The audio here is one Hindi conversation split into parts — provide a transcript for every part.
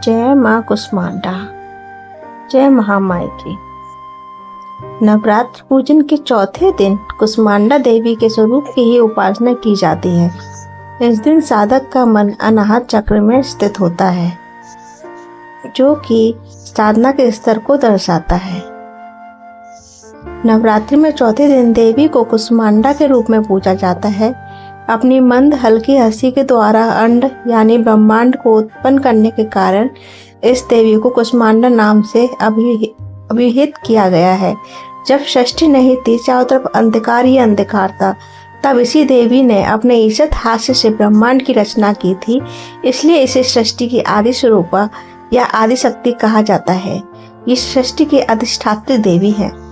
जय माँ कुष्मांडा। जय महामाई की। नवरात्र पूजन के चौथे दिन कुष्मांडा देवी के स्वरूप की ही उपासना की जाती है। इस दिन साधक का मन अनाहत चक्र में स्थित होता है, जो कि साधना के स्तर को दर्शाता है। नवरात्रि में चौथे दिन देवी को कुष्मांडा के रूप में पूजा जाता है। अपनी मंद हल्की हंसी के द्वारा अंड यानी ब्रह्मांड को उत्पन्न करने के कारण इस देवी को कुष्मांडा नाम से अभिहित किया गया है। जब सृष्टि नहीं थी, चारों तरफ अंधकार ही अंधकार था, तब इसी देवी ने अपने ईशत हास्य से ब्रह्मांड की रचना की थी। इसलिए इसे सृष्टि की आदि स्वरूपा या आदि शक्ति कहा जाता है। ये सृष्टि की अधिष्ठात्री देवी है।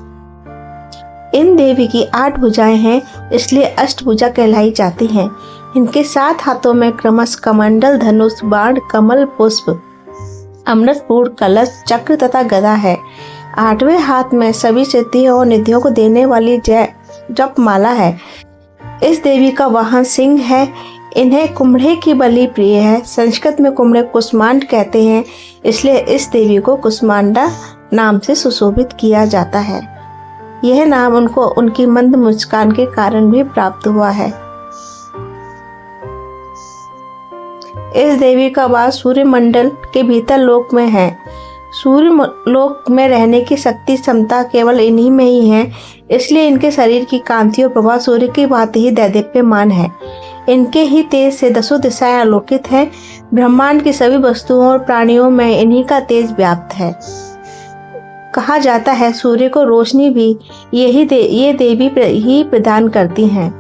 इन देवी की 8 भुजाएं हैं, इसलिए अष्टभुजा कहलाई जाती हैं। इनके 7 हाथों में क्रमश कमंडल, धनुष, बाण, कमल, पुष्प, अमृतपूर्ण, कलश, चक्र तथा गदा है। 8वें हाथ में सभी सिद्धियों और निधियों को देने वाली जप माला है। इस देवी का वाहन सिंह है। इन्हें कुम्हड़े की बलि प्रिय है। संस्कृत में कुम्हड़े कुष्मांड कहते हैं, इसलिए इस देवी को कुष्मांडा नाम से सुशोभित किया जाता है। यह नाम उनको उनकी मंद मुस्कान के कारण भी प्राप्त हुआ है। इस देवी का वास सूर्य मंडल के भीतर लोक में है। सूर्य लोक में रहने की शक्ति क्षमता केवल इन्हीं में ही है, इसलिए इनके शरीर की कांति और प्रभा सूर्य की भांति ही दैदीप्यमान है। इनके ही तेज से 10 दिशाएं आलोकित हैं। ब्रह्मांड की सभी वस्तुओं और प्राणियों में इन्हीं का तेज व्याप्त है। कहा जाता है सूर्य को रोशनी भी ये देवी ही प्रदान करती हैं।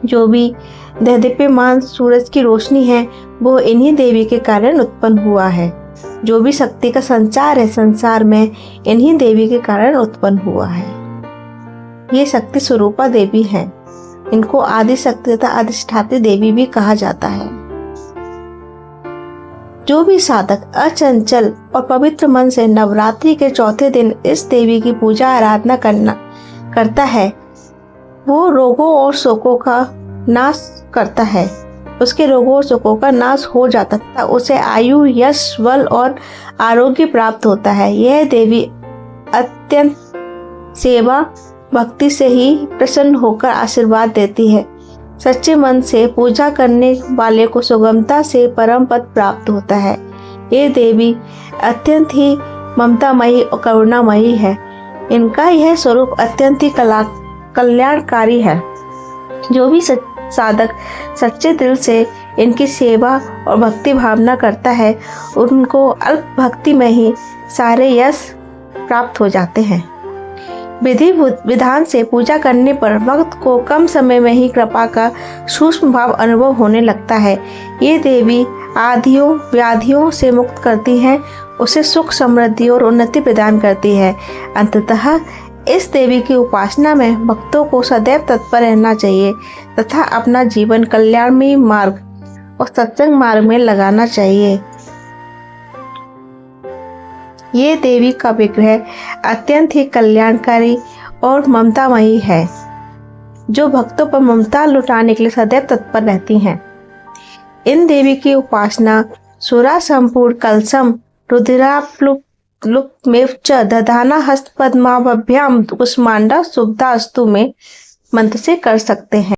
जो भी दैदीप्यमान सूरज की रोशनी है, वो इन्हीं देवी के कारण उत्पन्न हुआ है। जो भी शक्ति का संचार है संसार में, इन्हीं देवी के कारण उत्पन्न हुआ है। ये शक्ति स्वरूपा देवी है। इनको आदि शक्ति तथा अधिष्ठात्री देवी भी कहा जाता है। जो भी साधक अचंचल और पवित्र मन से नवरात्रि के चौथे दिन इस देवी की पूजा आराधना करता है, वो रोगों और शोकों का नाश करता है। उसके रोगों और शोकों का नाश हो जाता है, उसे आयु, यश, बल और आरोग्य प्राप्त होता है। यह देवी अत्यंत सेवा भक्ति से ही प्रसन्न होकर आशीर्वाद देती है। सच्चे मन से पूजा करने वाले को सुगमता से परम पद प्राप्त होता है। ये देवी अत्यंत ही ममतामयी और करुणामयी है। इनका यह स्वरूप अत्यंत ही कल्याणकारी है। जो भी साधक सच्चे दिल से इनकी सेवा और भक्ति भावना करता है, उनको अल्प भक्ति में ही सारे यश प्राप्त हो जाते हैं। विधि विधान से पूजा करने पर भक्त को कम समय में ही कृपा का सूक्ष्म भाव अनुभव होने लगता है। ये देवी आधियों व्याधियों से मुक्त करती हैं, उसे सुख, समृद्धि और उन्नति प्रदान करती है। अंततः इस देवी की उपासना में भक्तों को सदैव तत्पर रहना चाहिए तथा अपना जीवन कल्याणमयी मार्ग और सत्संग मार्ग में लगाना चाहिए। ये देवी का विग्रह अत्यंत ही कल्याणकारी और ममतामयी है, जो भक्तों पर ममता लुटाने के लिए सदैव तत्पर रहती हैं। इन देवी की उपासना सुरा संपूर्ण कलसम रुद्राप्लुप्तमेव च दधाना हस्त पद्माभ्याम कुष्मांडा शुभदा अस्तु में मंत्र से कर सकते हैं।